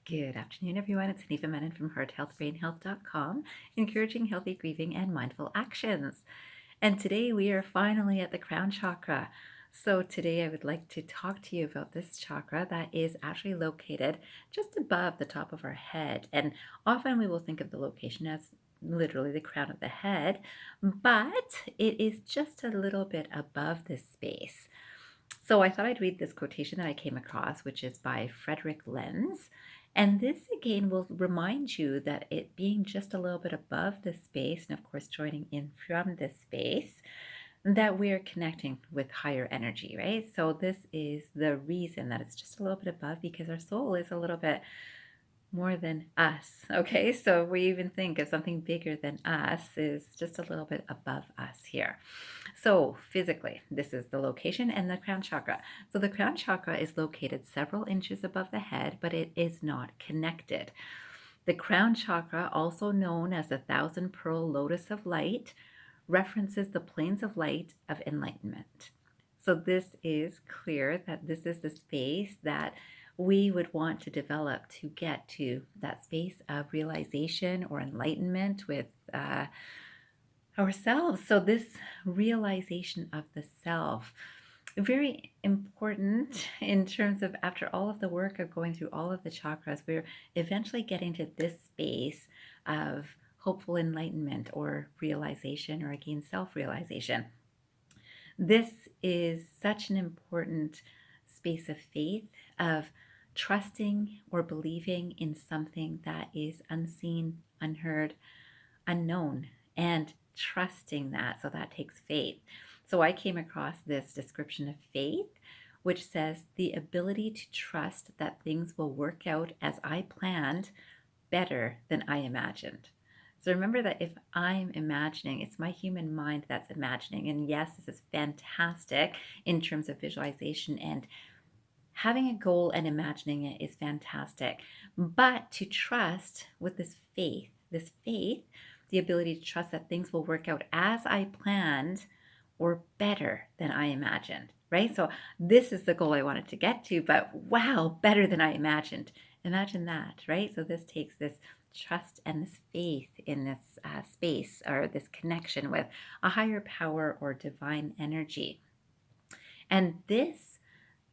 Good afternoon, everyone. It's Neva Menon from hearthealthbrainhealth.com, encouraging healthy grieving and mindful actions. And today we are finally at the crown chakra. So today I would like to talk to you about this chakra that is actually located just above the top of our head. And often we will think of the location as literally the crown of the head, but it is just a little bit above this space. So I thought I'd read this quotation that I came across, which is by Frederick Lenz. And this again will remind you that it being just a little bit above this space, and of course joining in from this space, that we are connecting with higher energy, right? So this is the reason that it's just a little bit above, because our soul is a little bit more than us. Okay, so we even think of something bigger than us is just a little bit above us here. So physically, this is the location and the crown chakra. So the crown chakra is located several inches above the head, but it is not connected. The crown chakra, also known as the thousand-petal lotus of light, references the planes of light of enlightenment. So this is clear that this is the space that we would want to develop to get to that space of realization or enlightenment with ourselves. So this realization of the self, very important in terms of after all of the work of going through all of the chakras, we're eventually getting to this space of hopeful enlightenment or realization, or again, self-realization. This is such an important space of faith, of trusting or believing in something that is unseen, unheard, unknown, and trusting that. So that takes faith. So I came across this description of faith, which says the ability to trust that things will work out as I planned, better than I imagined. So remember that if I'm imagining, it's my human mind that's imagining. And yes, this is fantastic in terms of visualization, and having a goal and imagining it is fantastic. But to trust with this faith, the ability to trust that things will work out as I planned or better than I imagined, right? So this is the goal I wanted to get to, but wow, better than I imagined. Imagine that, right? So this takes this trust and this faith in this space, or this connection with a higher power or divine energy. And this,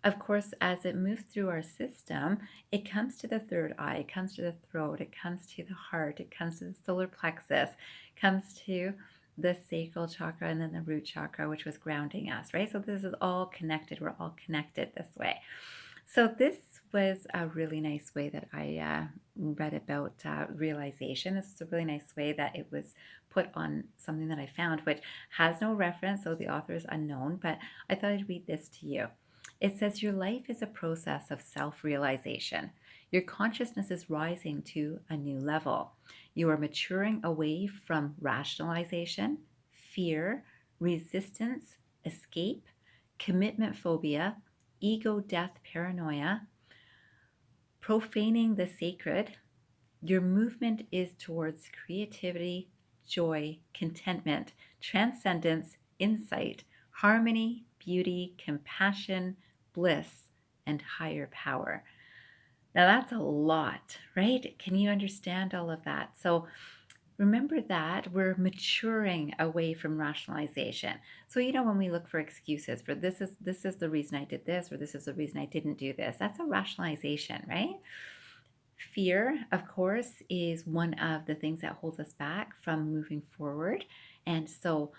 of course, as it moves through our system, it comes to the third eye, it comes to the throat, it comes to the heart, it comes to the solar plexus, it comes to the sacral chakra, and then the root chakra, which was grounding us, right? So this is all connected. We're all connected this way. So this was a really nice way that I read about realization. This is a really nice way that it was put on something that I found, which has no reference, so the author is unknown, but I thought I'd read this to you. It says, your life is a process of self-realization. Your consciousness is rising to a new level. You are maturing away from rationalization, fear, resistance, escape, commitment-phobia, ego death paranoia, profaning the sacred. Your movement is towards creativity, joy, contentment, transcendence, insight, harmony, beauty, compassion, bliss, and higher power. Now that's a lot, right? Can you understand all of that? So remember that we're maturing away from rationalization. So when we look for excuses for this is the reason I did this, or this is the reason I didn't do this, that's a rationalization, right? Fear, of course, is one of the things that holds us back from moving forward. And so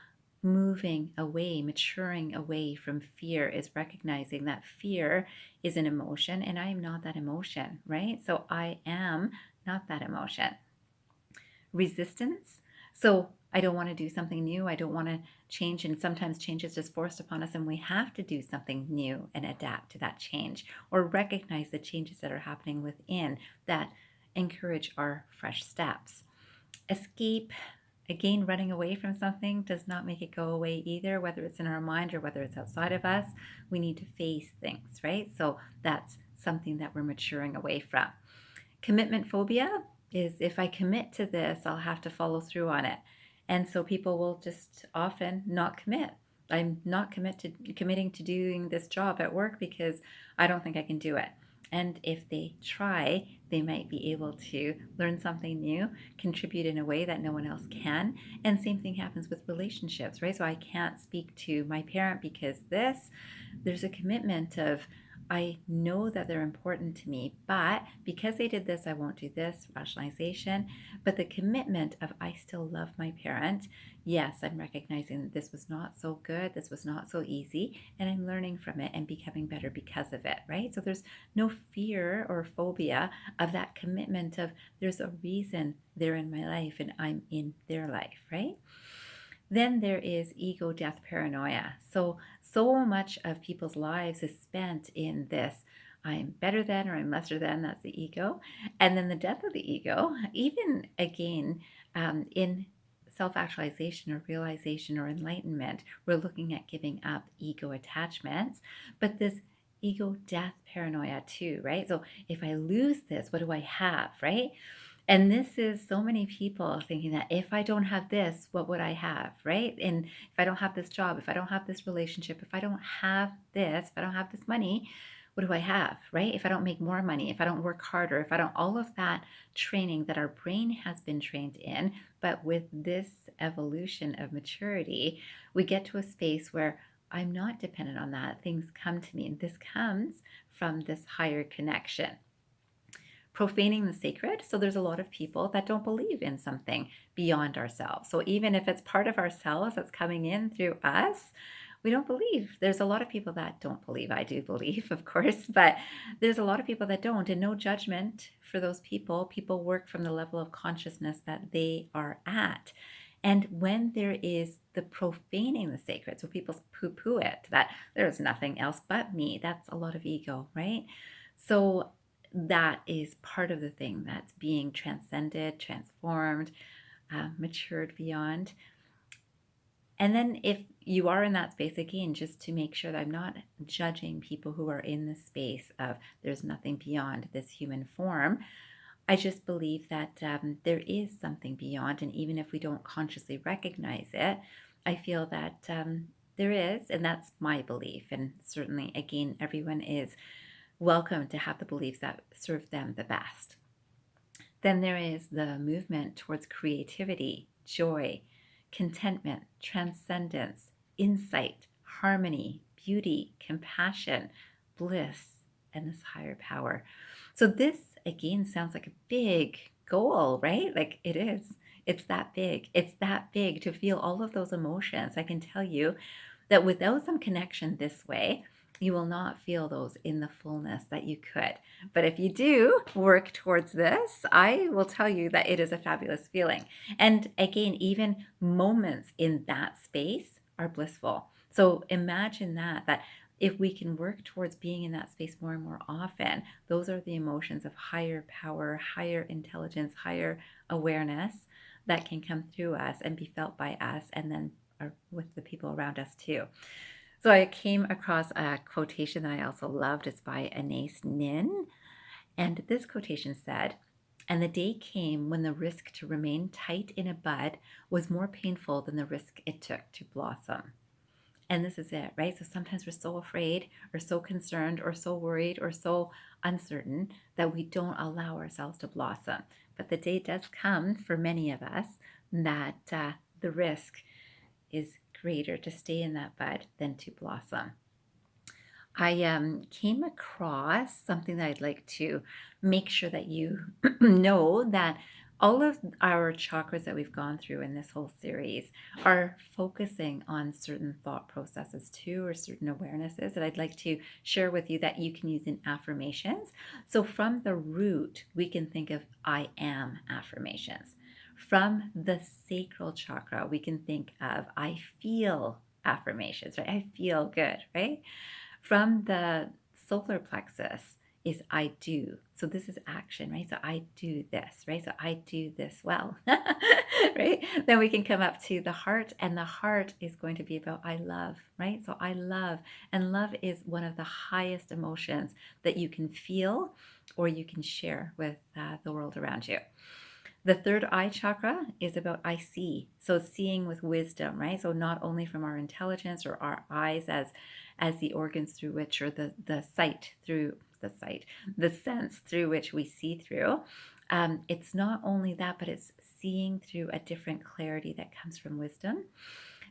moving away, maturing away from fear is recognizing that fear is an emotion and I am not that emotion, right? So I am not that emotion. Resistance. So I don't want to do something new. I don't want to change. And sometimes change is just forced upon us, and we have to do something new and adapt to that change, or recognize the changes that are happening within that encourage our fresh steps. Escape. Again, running away from something does not make it go away either, whether it's in our mind or whether it's outside of us. We need to face things, right? So that's something that we're maturing away from. Commitment-phobia is, if I commit to this, I'll have to follow through on it. And so people will just often not commit. I'm not committing to doing this job at work because I don't think I can do it. And if they try, they might be able to learn something new, contribute in a way that no one else can. And same thing happens with relationships, right? So I can't speak to my parent because there's a commitment of, I know that they're important to me, but because they did this, I won't do this, rationalization. But the commitment of, I still love my parent. Yes, I'm recognizing that this was not so good, this was not so easy, and I'm learning from it and becoming better because of it, right? So there's no fear or phobia of that commitment of, there's a reason they're in my life and I'm in their life, right? Then there is ego, death, paranoia. So much of people's lives is spent in this, I'm better than or I'm lesser than, that's the ego. And then the death of the ego, even again, in self-actualization or realization or enlightenment, we're looking at giving up ego attachments, but this ego, death, paranoia too, right? So if I lose this, what do I have, right? And this is so many people thinking that if I don't have this, what would I have, right? And if I don't have this job, if I don't have this relationship, if I don't have this, if I don't have this money, what do I have, right? If I don't make more money, if I don't work harder, if I don't, all of that training that our brain has been trained in, but with this evolution of maturity, we get to a space where I'm not dependent on that. Things come to me, and this comes from this higher connection. Profaning the sacred. So there's a lot of people that don't believe in something beyond ourselves. So even if it's part of ourselves that's coming in through us, we don't believe. There's a lot of people that don't believe. I do believe, of course, but there's a lot of people that don't, and no judgment for those people. People work from the level of consciousness that they are at. And when there is the profaning the sacred, so people poo poo it, that there's nothing else but me, that's a lot of ego, right? So that is part of the thing that's being transcended, transformed, matured beyond. And then if you are in that space, again, just to make sure that I'm not judging people who are in the space of there's nothing beyond this human form. I just believe that there is something beyond. And even if we don't consciously recognize it, I feel that there is, and that's my belief. And certainly, again, everyone is welcome to have the beliefs that serve them the best. Then there is the movement towards creativity, joy, contentment, transcendence, insight, harmony, beauty, compassion, bliss, and this higher power. So this again sounds like a big goal, right? Like it is. It's that big. It's that big to feel all of those emotions. I can tell you that without some connection this way, you will not feel those in the fullness that you could. But if you do work towards this, I will tell you that it is a fabulous feeling. And again, even moments in that space are blissful. So imagine that if we can work towards being in that space more and more often, those are the emotions of higher power, higher intelligence, higher awareness that can come through us and be felt by us, and then with the people around us too. So I came across a quotation that I also loved. It's by Anais Nin. And this quotation said, "And the day came when the risk to remain tight in a bud was more painful than the risk it took to blossom." And this is it, right? So sometimes we're so afraid or so concerned or so worried or so uncertain that we don't allow ourselves to blossom. But the day does come for many of us that the risk is greater to stay in that bud than to blossom. I came across something that I'd like to make sure that you know, that all of our chakras that we've gone through in this whole series are focusing on certain thought processes too, or certain awarenesses that I'd like to share with you that you can use in affirmations. So from the root, we can think of I am affirmations. From the sacral chakra, we can think of I feel affirmations, right? I feel good, right? From the solar plexus is I do. So this is action, right? So I do this, right? So I do this well, right? Then we can come up to the heart, and the heart is going to be about I love, right? So I love, and love is one of the highest emotions that you can feel or you can share with the world around you. The third eye chakra is about I see. So seeing with wisdom, right? So not only from our intelligence or our eyes as the organs through which, or the sight through the sight, the sense through which we see through. It's not only that, but it's seeing through a different clarity that comes from wisdom.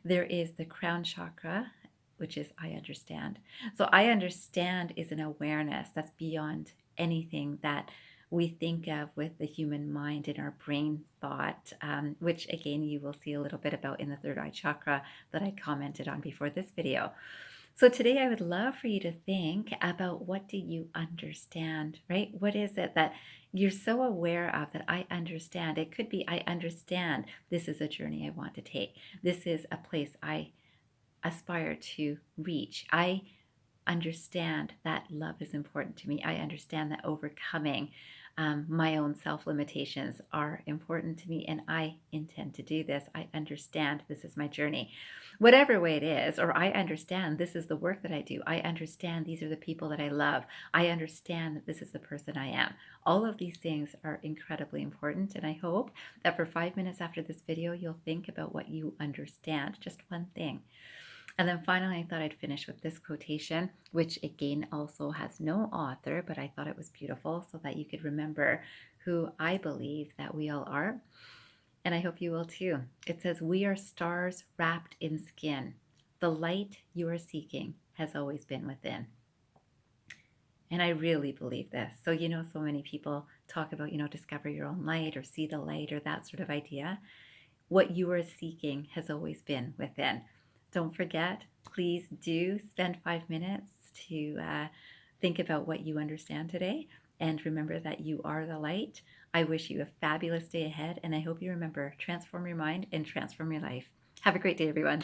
There is the crown chakra, which is I understand. So I understand is an awareness that's beyond anything that we think of with the human mind and our brain thought, which again, you will see a little bit about in the third eye chakra that I commented on before this video. So today I would love for you to think about, what do you understand, right? What is it that you're so aware of that I understand? It could be, I understand this is a journey I want to take. This is a place I aspire to reach. I understand that love is important to me. I understand that overcoming my own self limitations are important to me, and I intend to do this. I understand this is my journey, whatever way it is, or I understand this is the work that I do. I understand these are the people that I love. I understand that this is the person I am. All of these things are incredibly important, and I hope that for 5 minutes after this video, you'll think about what you understand, just one thing. And then finally, I thought I'd finish with this quotation, which again also has no author, but I thought it was beautiful so that you could remember who I believe that we all are. And I hope you will too. It says, "We are stars wrapped in skin. The light you are seeking has always been within." And I really believe this. So, so many people talk about, discover your own light or see the light or that sort of idea. What you are seeking has always been within. Don't forget, please do spend 5 minutes to think about what you understand today. And remember that you are the light. I wish you a fabulous day ahead. And I hope you remember, transform your mind and transform your life. Have a great day, everyone.